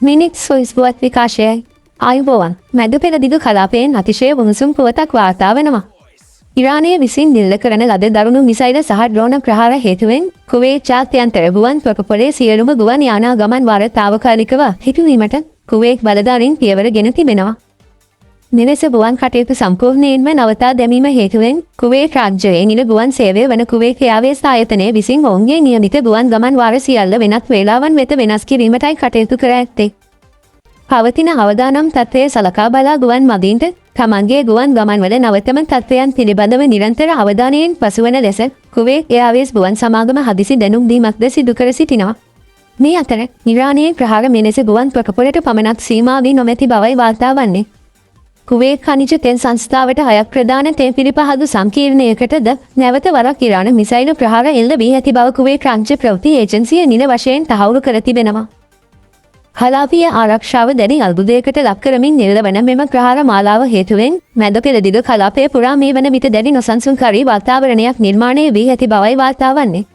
මිනිස් සොයිස්බුවත් විකාශයයි. ආයුබෝවන් මැද පෙරදිග කලාපයෙන් අතිශය උණුසුම් පුවතක් වාර්තා වෙනවා. ඉරානය විසින් නිල්ල කරන ලද දරුණු මිසයිල සහ ඩ්‍රෝන ප්‍රහාර හේතුවෙන් කුවේට් ජාත්‍යන්තර ගුවන් ප්‍රකෝපලයේ සියලුම ගුවන් යානා ගමන් වාර තාවකාලිකව හිටුවීමට කුවේට් බලධාරීන් පියවර ගෙන තිබෙනවා. මෙලෙස ගුවන් කටයුතු සම්පූර්ණයෙන්ම නවතා දැමීම හේතුවෙන් කුවේට් රාජ්‍යයේ නිල ගුවන් සේවය වන කුවේට් එයාර්වේස් ආයතනය විසින් ඔවුන්ගේ නියමිත ගුවන් ගමන් වාර සියල්ල වෙනත් වේලාවන් වෙත වෙනස් කිරීමටයි කටයුතු කර ඇත්තේ. පවතින අවදානම් තත්ත්වය සලකා බලා ගුවන් මගීන්ට තමන්ගේ ගුවන් ගමන්වල නවතම තත්ත්වයන් පිළිබඳව නිරන්තර අවධානයෙන් පසුවන ලෙස කුවේට් එයාර්වේස් ගුවන් සමාගම හදිසි දැනුම් දීමක්ද සිදු කර සිටිනවා. මේ අතර ඉරානයේ ප්‍රහාර මෙලෙස ගුවන් ප්‍රකෝපලයට පමණක් සීමා වී නොමැති බවයි වාර්තා වන්නේ. කුවේට් ඛනිජ තෙල් සංස්ථාවට 6ක් ප්‍රධාන තෙල් පිළිපහදු සංකීර්ණයකටද නැවත වරක් ඉරාන මිසයිල් ප්‍රහාර එල්ල වී ඇති බව කුවේට් රාජ්‍ය ප්‍රවෘත්ති ඒජන්සිය නිල වශයෙන් තහවුරු කර තිබෙනවා. හලාපිය ආරක්ෂාව දැඩි අර්බුදයකට ලක් කරමින් නිරවන මෙම ප්‍රහාර මාලාව හේතුවෙන් මැද පෙරදිග කලාපය පුරා මේ වන විට දැඩි නොසන්සුන්කාරී වාතාවරණයක් නිර්මාණය වී ඇති බවයි වාර්තා වන්නේ.